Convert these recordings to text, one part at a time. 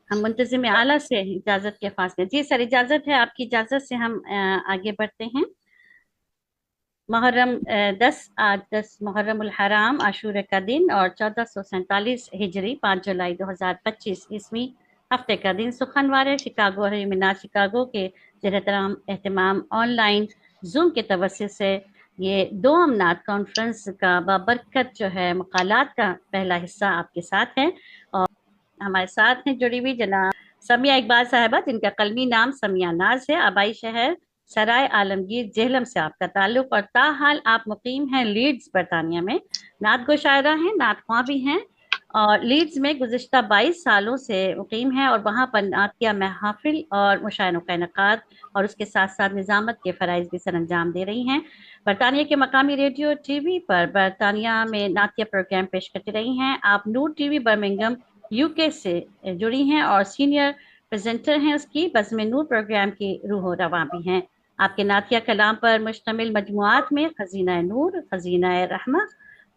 हम मुंतजिम आला से इजाजत के फासले। जी सर, इजाजत है, आपकी इजाजत से हम आगे बढ़ते हैं। मुहर्रम 10, आज 10 मुहर्रम उल हराम आशूर का दिन और 1447 हिजरी 5 जुलाई 2025 ईस्वी हफ्ते का दिन सुखनवार है। शिकागो हरी मीनार शिकागो के ज़ेर एहतमाम ऑनलाइन जूम के तवस्सुत से ये दोम नात कॉन्फ्रेंस का बाबरकत जो है मकालात का पहला हिस्सा आपके साथ है। और हमारे साथ हैं जुड़ी हुई जनाब समिया इकबाल साहिबा, जिनका कलमी नाम समिया नाज है। आबाई शहर सराय आलमगीर जेहलम से आपका ताल्लुक और ताहाल आप मुकीम हैं लीड्स बरतानिया में। नात गो शायरा हैं, नात ख्वां भी हैं और लीड्स में गुज़िश्ता 22 सालों से मुकीम हैं और वहाँ पर नातिया महफिल और मुशायरों का इनकाद और उसके साथ साथ निज़ामत के फ़राइज़ भी सर अंजाम दे रही हैं। बरतानिया के मकामी रेडियो टीवी पर बरतानिया में नातिया प्रोग्राम पेश करती रही हैं। आप नूर टीवी बर्मिंगम यूके से जुड़ी हैं और सीनियर प्रेजेंटर हैं उसकी बज़्म नूर प्रोग्राम की रूह रवां भी हैं। आपके नातिया कलाम पर मुश्तमिल मजमुआत में खजीना नूर, खजीना रहमा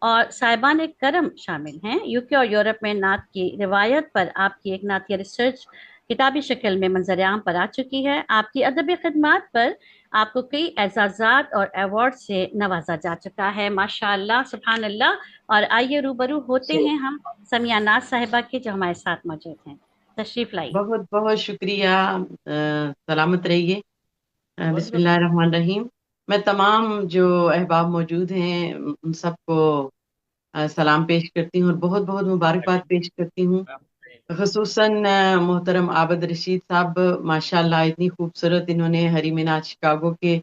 और साहिबान करम शामिल हैं। यूके और यूरोप में नात की रिवायत पर आपकी एक नातिया रिसर्च किताबी शक्ल में मंजर-ए-आम पर आ चुकी है। आपकी अदबी खिदमात पर आपको कई एजाज़ात और अवार्ड से नवाजा जा चुका है। माशाअल्लाह, सुभान अल्लाह। और आइए रूबरू होते जी, हैं हम समिया नाज साहिबा के, जो हमारे साथ मौजूद हैं। तशरीफ लाइए। बहुत बहुत शुक्रिया। सलामत रहिए। बहुत बहुत बिस्मिल्लाह रहमान रहीम। मैं तमाम जो अहबाब मौजूद हैं उन सबको सलाम पेश करती हूँ और बहुत बहुत मुबारकबाद पेश करती हूँ। खसूसन मोहतरम आबद रशीद साहब, माशाल्लाह इतनी खूबसूरत इन्होंने हरी मीनार शिकागो के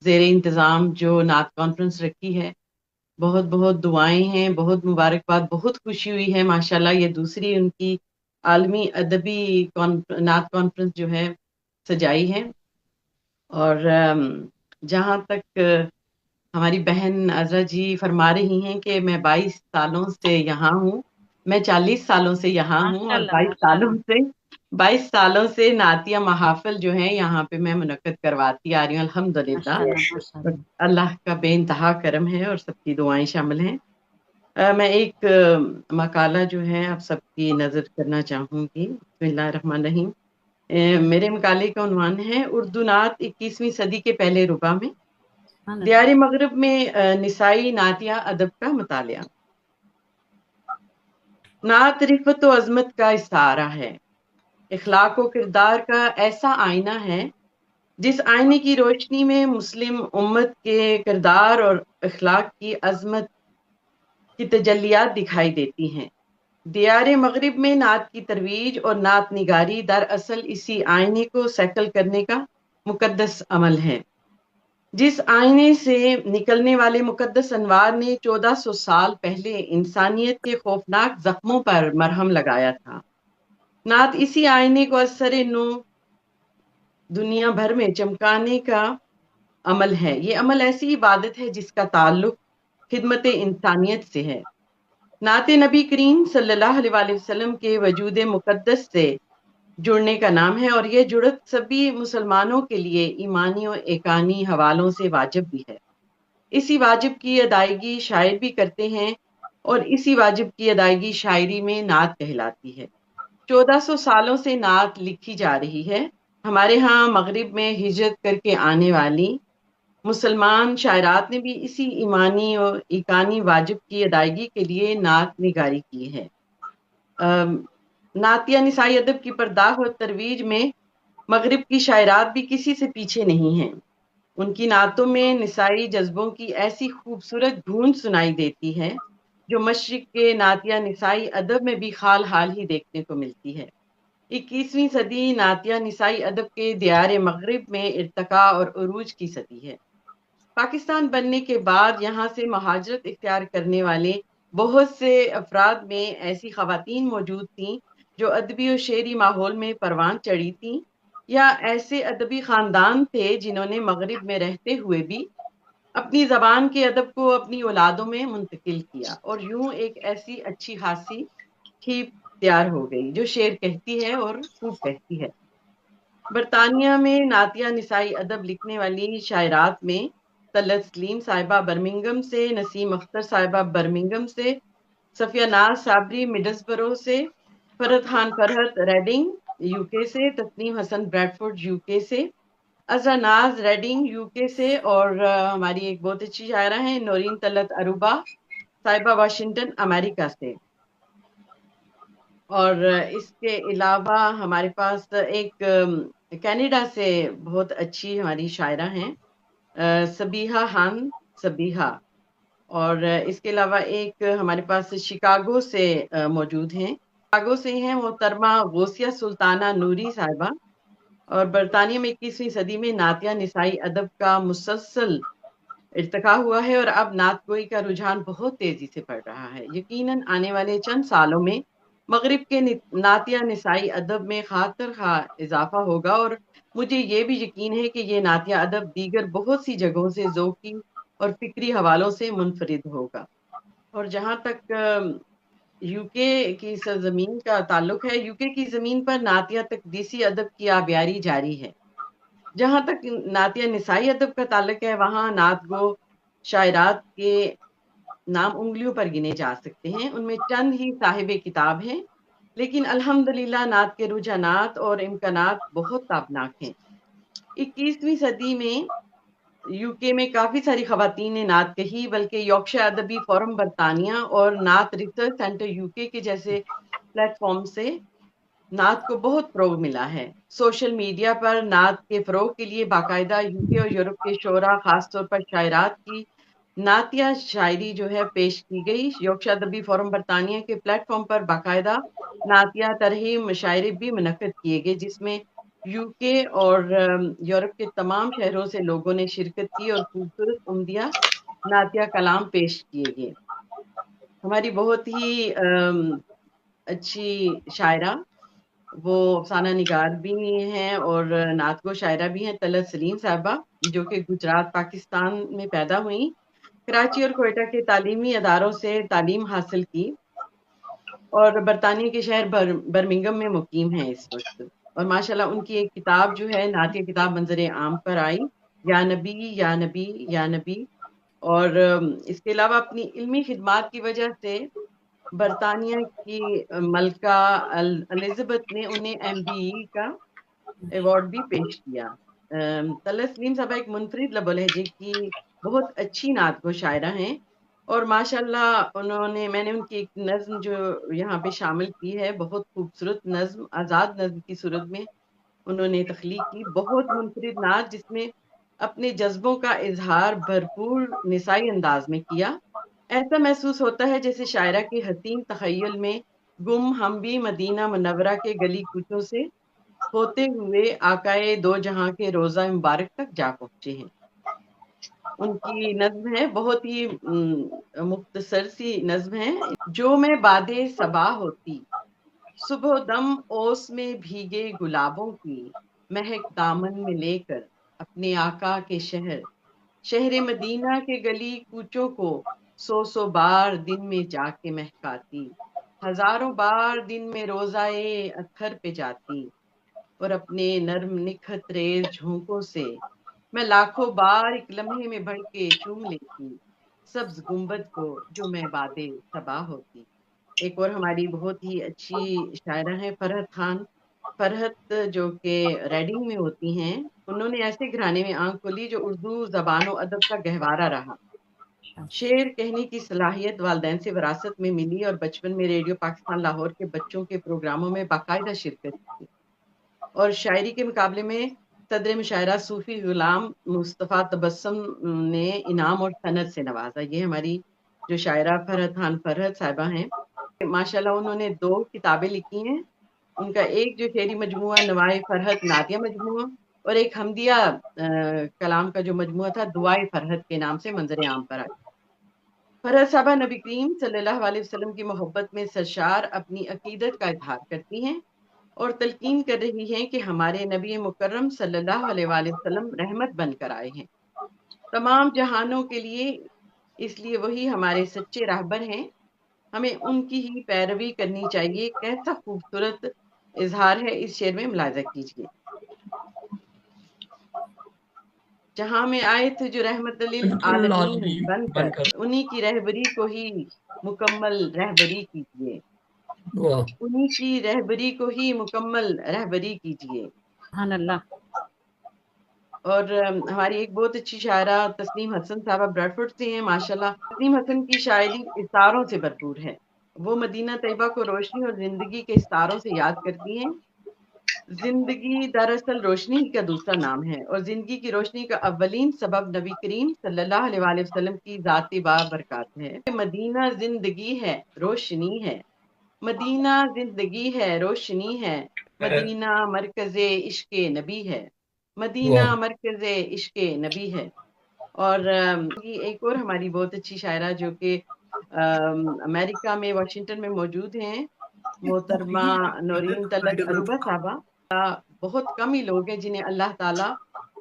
जेर इंतज़ाम जो नात कॉन्फ्रेंस रखी है। बहुत बहुत दुआएं हैं, बहुत मुबारकबाद, बहुत खुशी हुई है। माशाल्लाह ये दूसरी उनकी आलमी अदबी नात कॉन्फ्रेंस जो है सजाई है। और जहाँ तक हमारी बहन अजरा जी फरमा रही हैं कि मैं 22 सालों से यहाँ हूँ, मैं 40 सालों से यहाँ हूँ और माशाल्लाह माशाल्लाह। 22 सालों से नातिया महाफिल जो है यहाँ पे मैं मुनक्कद करवाती आ रही हूँ, अल्हम्दुलिल्लाह। माशाल्लाह और माशाल्लाह। अल्लाह का बेइंतहा करम है और सबकी दुआएं शामिल हैं। मैं एक मकाला जो है आप सबकी नजर करना चाहूंगी। बिस्मिल्लाह रहमान रहीम। मेरे मकाले का उन्वान है उर्दू नात 21वीं सदी के पहले रुबा में सुभान अल्लाह। दियार मगरब में निसाई नातिया अदब का मुतालिया। नात रिफत व अजमत का इस्तारा है, इखलाक व किरदार का ऐसा आईना है जिस आईने की रोशनी में मुस्लिम उम्मत के किरदार और इखलाक की अजमत की तजल्लियात दिखाई देती हैं। दियार मगरिब में नात की तरवीज और नात निगारी दरअसल इसी आईने को सैकल करने का मुकद्दस अमल है। जिस आईने से निकलने वाले मुकद्दस अनवार ने 1400 साल पहले इंसानियत के खौफनाक जख्मों पर मरहम लगाया था, नात इसी आईने को असर नो दुनिया भर में चमकाने का अमल है। ये अमल ऐसी इबादत है जिसका ताल्लुक खिदमत इंसानियत से है। नात नबी करीम सल्लल्लाहु अलैहि वसल्लम के वजूद मुकद्दस से जुड़ने का नाम है और ये जुड़त सभी मुसलमानों के लिए ईमानी और एकानी हवालों से वाजिब भी है। इसी वाजिब की अदायगी शायर भी करते हैं और इसी वाजिब की अदायगी शायरी में नात कहलाती है। 1400 सालों से नात लिखी जा रही है। हमारे यहाँ मगरिब में हिजरत करके आने वाली मुसलमान शायरात ने भी इसी ईमानी और इकानी वाजिब की अदायगी के लिए नात निगारी की है। नातिया निसाई अदब की पर्दाख और तरवीज में मगरिब की शायरात भी किसी से पीछे नहीं हैं। उनकी नातों में निसाई जज्बों की ऐसी खूबसूरत गूंज सुनाई देती है जो मशरिक के नातिया निसाई अदब में भी खाल हाल ही देखने को मिलती है। 21वीं सदी नातिया निसाई अदब के दियार मगरिब में इर्तका और उरूज की सदी है। पाकिस्तान बनने के बाद यहाँ से महाजरत इख्तियार करने वाले बहुत से अफराद में ऐसी खवातीन मौजूद थीं जो अदबी और शेरी माहौल में परवान चढ़ी थीं, या ऐसे अदबी खानदान थे जिन्होंने मगरिब में रहते हुए भी अपनी जबान के अदब को अपनी औलादों में मुंतकिल किया और यूं एक ऐसी अच्छी खासी खीप तैयार हो गई जो शेर कहती है और खूब कहती है। बरतानिया में नातिया निसाई अदब लिखने वाली शायरात में तलत सलीम साहिबा बर्मिंगम से, नसीम अख्तर साहिबा बर्मिंगम से, सफिया नाज साबरी मिडसबरो से, फरहत खान फरहत रेडिंग यूके से, तस्नीम हसन ब्रैडफोर्ड यूके से, अजरा नाज रेडिंग यूके से, और हमारी एक बहुत अच्छी शायरा हैं नौरीन तलत अरूबा, साहिबा वाशिंगटन अमेरिका से। और इसके अलावा हमारे पास एक कनाडा से बहुत अच्छी हमारी शायरा हैं, सबीहा खान सबीहा। और इसके अलावा एक हमारे पास शिकागो से मौजूद हैं, शिकागो से हैं मोहतरमा गौसिया सुल्ताना नूरी साहिबा। और बरतानिया में 21वीं सदी में नातिया निसाई अदब का मुसलसल इर्तिका हुआ है और अब नातगोई का रुझान बहुत तेजी से बढ़ रहा है। यकीनन आने वाले चंद सालों में मगरिब के नातिया निसाई अदब में खातर खा इजाफा होगा, और मुझे ये भी यकीन है कि ये नातिया अदब दीगर बहुत सी जगहों से ज़ौक़ी और फिक्री हवालों से मुनफरिद होगा। और जहाँ तक यूके की सरजमीन का ताल्लुक है, यूके की ज़मीन पर नातिया तकदीसी अदब की आबियारी जारी है। जहाँ तक नातिया निसाई अदब का ताल्लुक है, वहाँ नातगो शायरात के नाम उंगलियों पर गिने जा सकते हैं। उनमें चंद ही साहिबे किताब हैं, लेकिन अल्हम्दुलिल्लाह नात के रुझानात और इम्कानात बहुत ताबनाक हैं। 21वीं सदी में यूके में काफ़ी सारी ख़वातीन ने नात कही, बल्कि यॉर्कशायर अदबी फोरम बरतानिया और नात रिसर्च सेंटर यूके के जैसे प्लेटफॉर्म से नात को बहुत फ़रोग़ मिला है। सोशल मीडिया पर नात के फ़रोग़ के लिए बाकायदा यूके और यूरोप के शोरा, ख़ास तौर पर शायरात की नातिया शायरी जो है पेश की गई। यॉर्कशायर अदबी फोरम बरतानिया के प्लेटफॉर्म पर बाकायदा नातिया तरहीब मुशायरे भी मुनक्किद किए गए, जिसमें यूके और यूरोप के तमाम शहरों से लोगों ने शिरकत की और खूबसूरत उम्दिया नातिया कलाम पेश किए गए। हमारी बहुत ही अच्छी शायरा, वो अफ़साना निगार भी हैं और नातगो शायरा भी हैं, तलत सलीम साहिबा, जो कि गुजरात पाकिस्तान में पैदा हुईं। कराची और क्वेटा के तालीमी अदारों से तालीम हासिल की और बरतानिया के शहर बर्मिंघम में मुकीम हैं इस वक्त। और माशाल्लाह उनकी एक किताब जो है नातिया किताब मंजर आम पर आई, या नबी या नबी या नबी। और इसके अलावा अपनी इल्मी खिदमात की वजह से बरतानिया की मलका एलिज़ाबेथ ने उन्हें एमबीई का अवार्ड भी पेश किया। तलत सलीम साहबा एक मुनफरिद लबो लहजे की बहुत अच्छी नातगो शायरा हैं, और माशाल्लाह मैंने उनकी एक नज़्म जो यहाँ पे शामिल की है, बहुत खूबसूरत नज़्म, आज़ाद नज़्म की सूरत में उन्होंने तख्लीक की, बहुत मुनफरिद नात जिसमें अपने जज्बों का इजहार भरपूर निसाई अंदाज में किया। ऐसा महसूस होता है जैसे शायरा के हसीन तख़य्युल में गुम हम भी मदीना मुनव्वरा के गली कूचों से होते हुए आकाए दो जहां के रोज़ा मुबारक तक जा पहुंचे हैं। उनकी नज़्म है, बहुत ही मुख्तसर सी नज़्म है। जो मैं बादे सबा होती, सुबह दम ओस में भीगे गुलाबों की, महक दामन में लेकर अपने आका के शहर मदीना के गली कूचों को सौ बार दिन में जाके महकाती, हजारों बार दिन में रोज़ाए अत्थर पे जाती, और अपने नर्म निखत रेज झोंकों से मैं लाखों बार एक लम्हे में बढ़ के चूम लेती सब्ज गुंबद को, जो मैं बादे सबा होती। एक और हमारी बहुत ही अच्छी शायरा है फरहत खान, फरहत जो कि रेडिंग में होती हैं। उन्होंने ऐसे घराने में आंख खोली जो उर्दू ज़बान और अदब का गहवारा रहा। शेर कहने की सलाहियत वालिदैन से विरासत में मिली और बचपन में रेडियो पाकिस्तान लाहौर के बच्चों के प्रोग्रामों में बाकायदा शिरकत की। और शायरी के मुकाबले में सदर मुशायरा सूफी गुलाम मुस्तफ़ा तबस्सुम ने इनाम और सनद से नवाजा। ये हमारी जो शायरा फरहत खान फरहत साहिबा हैं, माशाल्लाह उन्होंने 2 किताबें लिखी हैं। उनका एक जो शेरी मजमुआ नवाए फरहत नादिया मजमुआ, और एक हमदिया कलाम का जो मजमुआ था दुआए फरहत के नाम से मंजर आम पर आया। फरहत साहबा नबी करीम सल्लल्लाहु अलैहि वसल्लम की मोहब्बत में सरशार अपनी अकीदत का इज़हार करती हैं और तलकीन कर रही हैं कि हमारे नबी मुकर्रम सल्लल्लाहु अलैहि वसल्लम रहमत बनकर आए हैं तमाम जहानों के लिए, इसलिए वही हमारे सच्चे राहबर हैं, हमें उनकी ही पैरवी करनी चाहिए। कैसा खूबसूरत इजहार है इस शेर में, मुलाहिजा कीजिए। जहां में आए थे जो रहमत लिल बिल्कुल आलमीन आलमी बनकर, बनकर। उन्हीं की रहबरी को ही मुकम्मल रहबरी कीजिए। वाह उन्हीं की रहबरी को ही मुकम्मल रहबरी कीजिए। सुभान अल्लाह। और हमारी एक बहुत अच्छी शायरा तस्नीम हसन साहबा ब्रैडफोर्ड से हैं माशाल्लाह। तस्नीम हसन की शायरी इस्तारों से भरपूर है। वो मदीना तैयबा को रोशनी और ज़िंदगी के इस्तारों से याद करती हैं। ज़िंदगी दरअसल रोशनी ही का दूसरा नाम है और ज़िंदगी की रोशनी का अव्वलीन सबब नबी करीम सल्लल्लाहु अलैहि वसल्लम की ज़ात बाबरकत है। मदीना ज़िंदगी है, रोशनी है। मदीना ज़िंदगी है, रोशनी है। मदीना मरकज़े इश्क़े नबी है। मदीना वाह मरकज़े इश्क़े नबी है। और ये एक और हमारी बहुत अच्छी शायरा जो कि अमेरिका में वाशिंगटन में मौजूद हैं, मोहतरमा नौरीन तलत अरूबा साहबा। बहुत कम ही लोग हैं जिन्हें अल्लाह ताला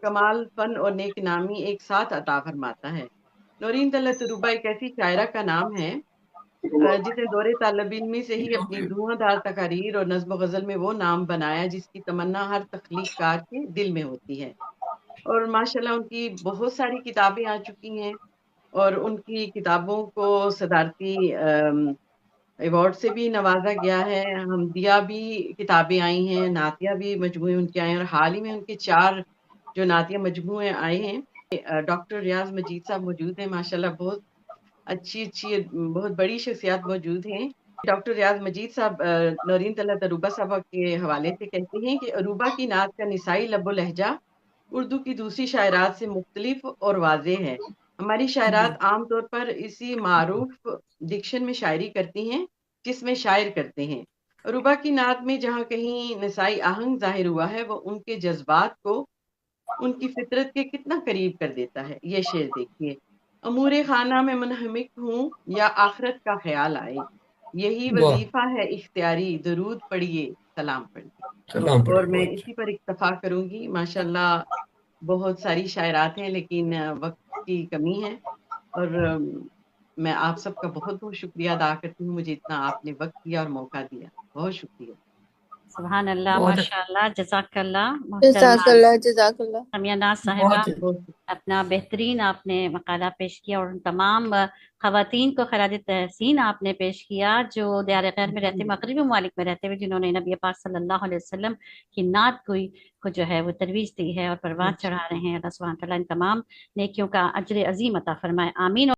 कमाल, फन और नेक नामी एक साथ अता फरमाता है। नौरीन तलत अरूबा एक ऐसी शायरा का नाम है जिसे दौरे तालब इल्मी से ही अपनी धुआंधार तकारीर और नज़्म गज़ल में वो नाम बनाया जिसकी तमन्ना हर तख्लीक़कार के दिल में होती है। और माशाल्लाह उनकी बहुत सारी किताबें आ चुकी हैं और उनकी किताबों को सदारती अवार्ड से भी नवाजा गया है। हमदिया भी किताबें आई हैं, नातिया भी मजमूए उनके आए हैं और हाल ही में उनके 4 जो नातिया मजमूए आए हैं। डॉक्टर रियाज़ मजीद साहब मौजूद हैं माशाल्लाह। बहुत अच्छी-अच्छी बहुत बड़ी शख्सियत मौजूद हैं। डॉक्टर रियाज़ मजीद साहब नौरीन तलत अरूबा साहबा के हवाले से कहते हैं कि अरूबा की नात का निसाई लबो लहजा उर्दू की दूसरी शायरात से मुख्तलिफ और वाज़ेह है। हमारी शायरात आम तौर पर इसी मारूफ डिक्शन में शायरी करती हैं, जिसमें शायर करते हैं। अरूबा की नात में जहाँ कहीं नसाई आहंग ज़ाहिर हुआ है, वो उनके जज़्बात को उनकी फितरत के कितना करीब कर देता है। ये शेर देखिए, अमूरे खाना में मुनहमिक हूँ या आखिरत का ख्याल आए, यही वाह वजीफा है इख्तियारी, दरूद पढ़िए, सलाम पढ़िए। सलाम और पढ़िए मैं बहुत इसी पर इक्तफा करूंगी। माशाल्लाह बहुत सारी शायरात हैं लेकिन वक्त की कमी है और मैं आप सबका बहुत बहुत शुक्रिया अदा करती हूँ, मुझे इतना आपने वक्त दिया और मौका दिया। बहुत शुक्रिया। सुभान अल्लाह, बहुत माशाअल्लाह, जज़ाकल्लाह। मोहतरमा जज़ाकल्लाह जज़ाकल्लाह। समिया नाज साहिबा, बहुत बहुत अपना बेहतरीन आपने मकाला पेश किया और उन तमाम ख़वातीन को खराज तहसीन आपने पेश किया जो दायरे गैर में रहते, मगरबी ममालिक में रहते हुए, जिन्होंने नबी पाक सल्लल्लाहु अलैहि वसल्लम की नात को जो है वो तरवीज दी है और परवाज चढ़ा रहे हैं। अल्लाह सुब्हानहू व तआला इन तमाम नेकियों का अजर अजीम अता फरमाए, आमीन।